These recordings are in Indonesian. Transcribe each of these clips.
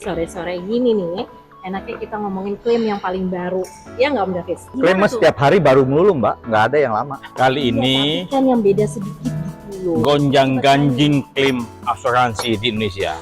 Sore-sore gini nih, enaknya kita ngomongin klaim yang paling baru. Ya nggak Om Davis? Klaim Gimana tuh? setiap hari baru melulu Mbak, nggak ada yang lama. Kali Iya, ini tapi kan yang beda sedikit gitu loh. gonjang-ganjing klaim asuransi di Indonesia.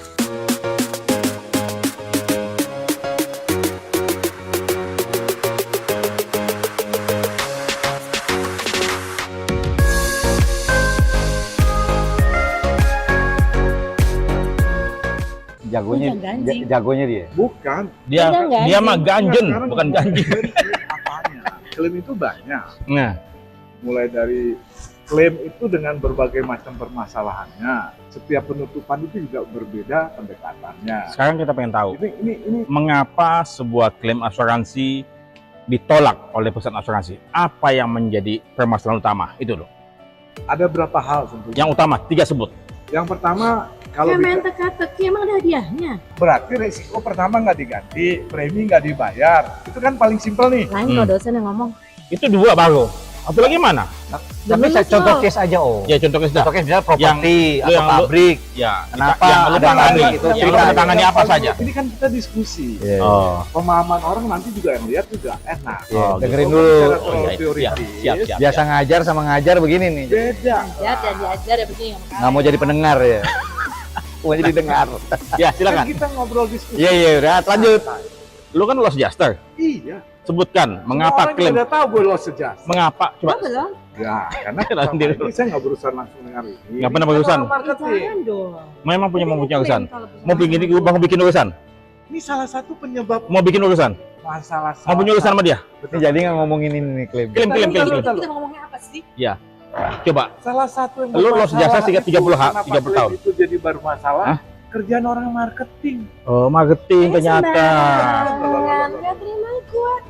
Jagonya, Gonjang-ganjing. jagonya dia. Bukan. Dia Gonjang-ganjing. dia mah ganjen, Sekarang bukan ngomongin ganjing. klaim apanya? Klaim itu banyak. Nah, Mulai dari klaim itu dengan berbagai macam permasalahannya. Setiap penutupan itu juga berbeda pendekatannya. sekarang kita pengen tahu Ini mengapa sebuah klaim asuransi ditolak oleh perusahaan asuransi? Apa yang menjadi permasalahan utama? Itu loh. ada berapa hal tentunya. Yang utama, 3 sebut. Yang pertama, kalau Kayak main bicara- teka-teki, emang ada hadiahnya? berarti resiko pertama nggak diganti, premi nggak dibayar. Itu kan paling simpel nih. Lain kalau dosen yang ngomong. Itu 2 baru. Apalagi mana? Tapi saya Lulus contoh loh. case aja Om. Ya contohnya sudah. Contoh case misalnya properti atau yang lu- pabrik. Ya, Kenapa yang lu ada tangani, lagi gitu, yang lu cerita. tangani apa saja? Ini kan kita diskusi. Oh, Pemahaman orang nanti juga yang lihat juga enak. Iya, Oh, dengerin Kalau dulu. bicara Oh, terlalu iya, teoritis, siap. Biasa ngajar sama ngajar begini nih. beda. Ya, dan diajar ya begini. Nggak mau jadi pendengar ya. Mau jadi dengar. ya Kan silakan. kita ngobrol diskusi. Iya iya udah lanjut. Lu kan loss adjuster. Iya. Sebutkan mengapa Semua orang klaim? udah tahu gue loss adjust. Mengapa? Coba Coba. belum? Ya, karena Kenal selama sendiri. ini saya nggak berurusan langsung dengan ini. Nggak pernah Ini berurusan. kan marketing. Jangan dong. Memang punya mau punya urusan. Klaim kalau perusahaan Mau bikin urusan? Ini salah satu penyebab Mau bikin urusan? masalah. Mau punya urusan sama dia? Ini jadi nggak ngomongin ini nih klaim. Klaim, klaim, klaim, klaim. Kita mau ngomongin apa sih? Coba. Salah satu yang Lu loss bermasalah jasa itu, 30 kenapa 30 klaim tahun. itu jadi bermasalah. Hah? Kerjaan orang marketing. Oh, marketing ternyata. Nggak terima kuat.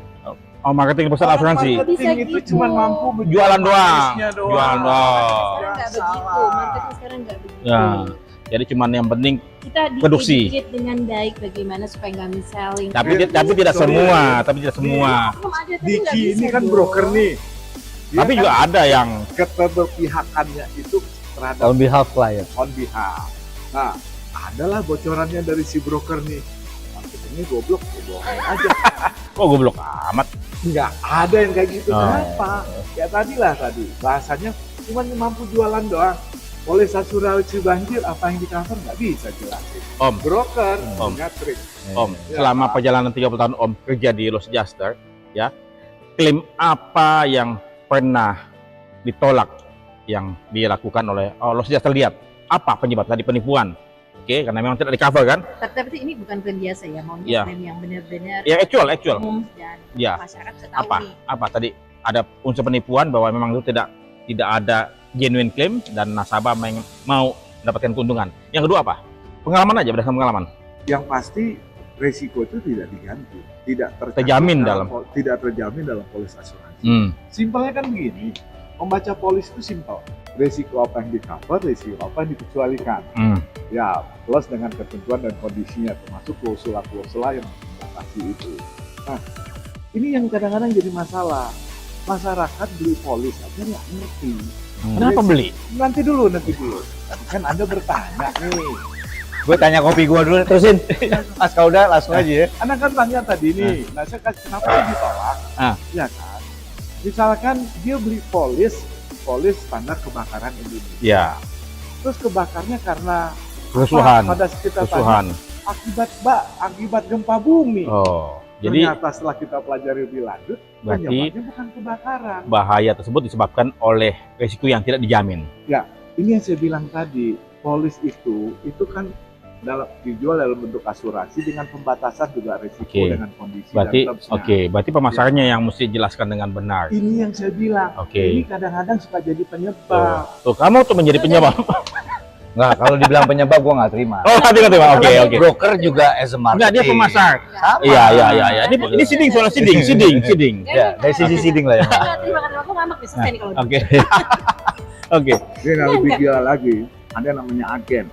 Oh, marketing perusahaan Orang asuransi. Marketing Bisa itu gitu. cuma mampu menjual Jualan doang. bisnisnya Jualan doang. Sekarang nggak begitu. Salah. Marketing sekarang nggak begitu. Ya. Jadi cuman yang penting Kita Produksi. dikit dengan baik bagaimana supaya nggak mis-selling. tapi Iya, tapi tidak sorry. semua, tapi tidak semua. Belum ada, tapi nggak Diki bisa ini kan dong. broker nih. Dia Tapi kan juga ada yang keberpihakannya itu terhadap On behalf client. on behalf. Nah, adalah bocorannya dari si broker nih. Marketingnya goblok, ya bohongin aja. kok goblok amat. Nggak ada yang kayak gitu. Oh. Kenapa? Ya tadi bahasanya cuma mampu jualan doang. Oleh asuransi banjir apa yang di cover nggak bisa jelasin. Om. Broker Om. punya trik. Om, Ya. selama perjalanan 30 tahun Om kerja di loss adjuster, ya, klaim apa yang pernah ditolak yang dilakukan oleh loss adjuster? Lihat apa penyebab tadi? Penipuan, oke, karena memang tidak di cover kan? Tapi ini bukan klaim biasa ya, maunya Iya. klaim yang benar-benar Ya actual, umum dan ya. masyarakat bisa tahu Apa? nih. Apa tadi? Ada unsur penipuan bahwa memang itu tidak ada genuine claim dan nasabah mau mendapatkan keuntungan. Yang kedua apa? Pengalaman aja, berdasarkan pengalaman. Yang pasti resiko itu tidak diganti, tidak Terjamin dalam. tidak terjamin dalam polis asuransi. Hmm. Simpelnya kan begini, membaca polis itu simpel. Resiko apa yang di cover, resiko apa yang dikecualikan. Hmm. Ya, plus dengan ketentuan dan kondisinya, termasuk klausula-klausula yang membatasi itu. Nah, ini yang kadang-kadang jadi masalah. Masyarakat beli polis aja nggak ngerti. Kenapa beli? Nanti dulu. Tadi kan Anda bertanya nih. Gue tanya kopi gue dulu, terusin. Pas kau udah langsung aja ya. Anda kan tanya tadi nih, nah saya kasih kenapa dia ditolak? Ah. Ya kan? Misalkan dia beli polis standar kebakaran Indonesia. Ya, Terus kebakarnya karena kerusuhan. pada sekitar Kerusuhan. akibat gempa bumi. Oh, jadi Ternyata setelah kita pelajari lebih lanjut, berarti penyebabnya bukan kebakaran. bahaya tersebut disebabkan oleh risiko yang tidak dijamin. Ini yang saya bilang tadi, polis itu kan dijual dalam bentuk asuransi dengan pembatasan juga risiko Oke. dengan kondisi Berarti dan termsnya. oke, berarti pemasarannya yang mesti dijelaskan dengan benar. Ini yang saya bilang. Oke. Ini kadang-kadang suka jadi penyebab. Tuh, kamu tuh menjadi penyebab. Nggak, kalau dibilang penyebab gue nggak terima. Oh, nanti. Oke, Karena oke. Broker juga as a marketing. Enggak, dia pemasar. Sama. Iya. Ini siding soalnya siding. Ya, dari sisi siding lah ya. Pak. Terima kasih, aku ngambek nih, selesai nih kalau Oke. Oke. Dia yang lebih gila lagi. Ada yang namanya agen.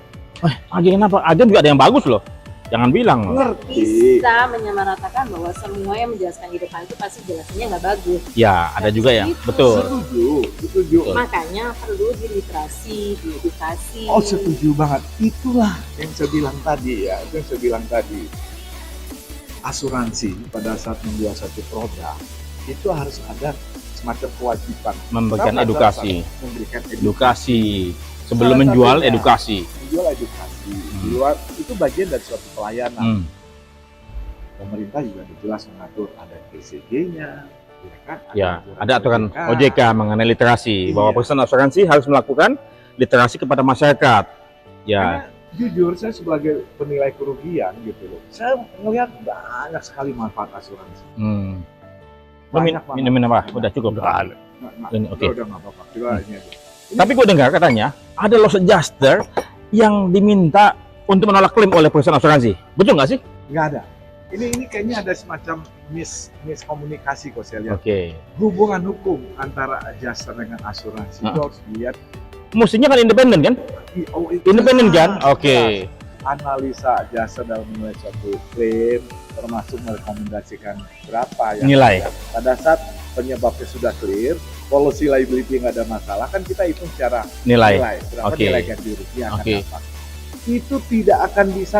Agen apa? Agen juga ada yang bagus loh. Jangan bilang loh. Ngerti. bisa menyamaratakan bahwa semua yang menjelaskan di depan itu pasti jelasannya nggak bagus. Ya, ada juga ya. Itu. Betul. Setuju. Makanya perlu diliterasi, diedukasi. Oh, setuju banget. Itulah yang saya bilang tadi ya. Itu yang saya bilang tadi. asuransi pada saat menjual satu produk itu harus ada semacam kewajiban Memberikan Salah edukasi. satu, memberikan Edukasi. Sebelum Salah menjual, satunya. edukasi. menjual edukasi di luar itu bagian dari suatu pelayanan. Hmm. Pemerintah juga ada jelas mengatur ada TCG-nya, ya kan? Ya, ada aturan OJK. OJK mengenai literasi bahwa Iya. perusahaan asuransi harus melakukan literasi kepada masyarakat. Ya, Karena jujur saya sebagai penilai kerugian gitu loh, saya melihat banyak sekali manfaat asuransi. Minum Banyak banget. minum apa? Udah cukup. Ini, oke. Udah nggak apa-apa. Kita ini aja. Tapi gue dengar katanya ada loss adjuster yang diminta untuk menolak klaim oleh perusahaan asuransi. Betul nggak sih? Nggak ada. Ini kayaknya ada semacam miskomunikasi kok saya lihat. Oke. Hubungan hukum antara adjuster dengan asuransi itu harus dilihat. Mestinya kan independen kan? Oh, itu Independen kan? jelas, Oke. jelas. Analisa adjuster dalam menilai suatu klaim, termasuk merekomendasikan berapa yang Nilai. pada saat penyebabnya sudah clear, policy liability nggak ada masalah, kan kita hitung secara Nilai. berapa Oke. nilai ganti rugi akan Oke. dapat. Itu tidak akan bisa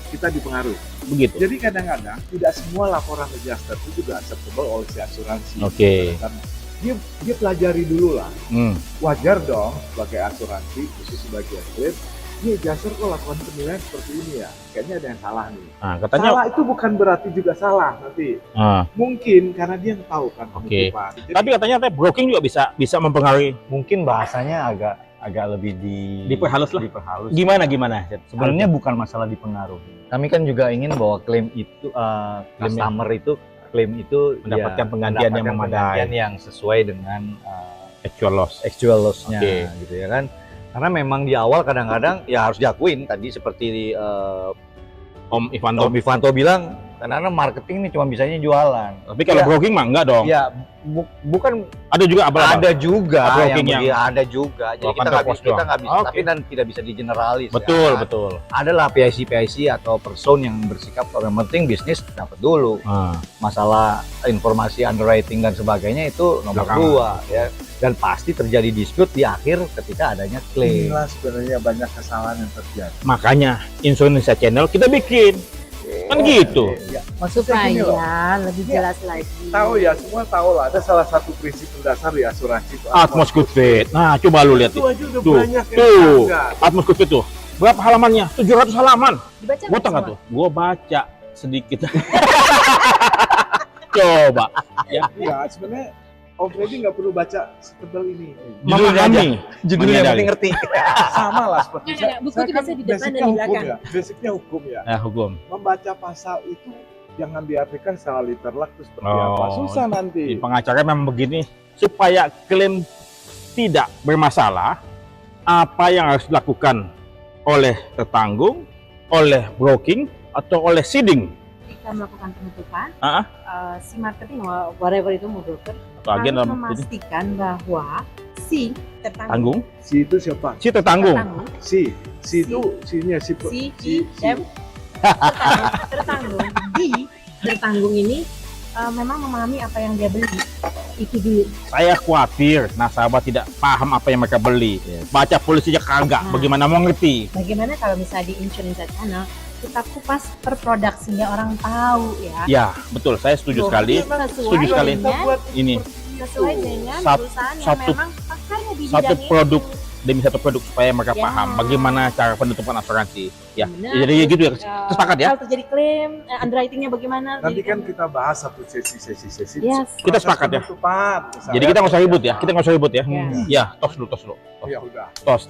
kita dipengaruhi. Begitu. Jadi kadang-kadang tidak semua laporan adjuster itu juga acceptable oleh si asuransi. Oke. Karena dia pelajari dulu lah. Hmm. Wajar dong sebagai asuransi, khusus sebagai klaim, ini adjuster kok lakukan penilaian seperti ini ya. Kayaknya ada yang salah nih. Nah, katanya Salah itu bukan berarti juga salah nanti. Mungkin karena dia yang tahu kan Oke. penutupan. Jadi, tapi katanya broking juga bisa mempengaruhi. Mungkin bahasanya agak lebih Diperhalus lah. diperhalus. Gimana? Sebenarnya bukan masalah dipengaruhi. Kami kan juga ingin bahwa klaim itu customer itu klaim itu Mendapatkan ya, penggantian yang mendapatkan memadai. penggantian yang sesuai dengan actual loss. loss-nya Oke. gitu ya kan. Karena memang di awal kadang-kadang ya harus diakuin tadi seperti Om Ivanto. Om Ivanto bilang karena marketing ini cuma bisanya jualan. Tapi kalau Ya. broking mah enggak dong. Ya bukan Ada juga abal-abal. ada juga broking yang yang- ada juga. Jadi Delapan kita nggak topos bisa, kita doang. nggak bisa, Oke. tapi dan tidak bisa digeneralis. Betul, ya. betul. Adalah PIC atau person yang bersikap yang penting bisnis dapat dulu. Masalah informasi underwriting dan sebagainya itu nomor Belakangan. 2 ya. Dan pasti terjadi dispute di akhir ketika adanya klaim. inilah sebenarnya banyak kesalahan yang terjadi. Makanya Indonesia Channel kita bikin. Kan gitu. Ya, maksudnya gini loh. Supaya lebih Ya. jelas lagi. Tahu ya, semua tahu lah. Ada salah satu prinsip mendasar di asuransi itu. Atmos Good Fit. Nah, coba lu lihat Itu aja udah Tuh, banyak yang tuh. enggak. Atmos Good Fit tuh. Berapa halamannya? 700 halaman. Dibaca Gua nggak tengah semua? tuh. Gua baca sedikit. Coba. Ya, Iya, sebenarnya Om Freddy nggak perlu baca setebal ini. memahami. Judulnya yang Menyadari. penting ngerti. Sama lah seperti Nggak, buku itu biasanya di depan dan basicnya di hukum belakang. ya. Basicnya hukum ya. Hukum. Membaca pasal itu jangan diartikan secara literal itu seperti Oh, apa. Susah Di nanti. pengacara memang begini, supaya klaim tidak bermasalah, apa yang harus dilakukan oleh tertanggung, oleh broking, atau oleh seeding, Kita melakukan penutupan, Ah. si marketing, whatever itu mau broker, atau agen harus dalam ini, memastikan bahwa si tertanggung, tanggung, Si itu siapa? si tertanggung. Si itu sinya si tertanggung ini memang memahami apa yang dia beli. Itu dulu. Saya khawatir nasabah tidak paham apa yang mereka beli. Baca polisinya kagak, Nah. bagaimana mau ngerti? Bagaimana kalau misalnya di Insurance Channel kita kupas per produk sehingga orang tahu ya. Ya, betul, saya setuju Loh, sekali. sesuai Setuju sekali. dengan Ini sesuai dengan Sat- perusahaan yang satu- memang pakarnya di satu bidang produk itu. demi satu produk supaya mereka Ya. paham bagaimana cara penutupan asuransi. Ya, Benar. jadi gitu ya. Eh, Sepakat ya? Kalau terjadi klaim, underwritingnya bagaimana? Nanti kan Jadi kita bahas satu sesi. Yes. Kita sepakat ya? Penutupan, misalnya. Jadi kita nggak usah ribut ya. Kita nggak usah ribut ya. Ya. Ya, tos dulu. Oh, ya udah. Tos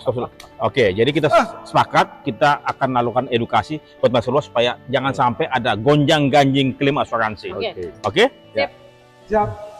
dulu. Oke, jadi kita sepakat kita akan melakukan edukasi buat masyarakat supaya jangan sampai ada gonjang-ganjing klaim asuransi. Oke. Oke? Siap.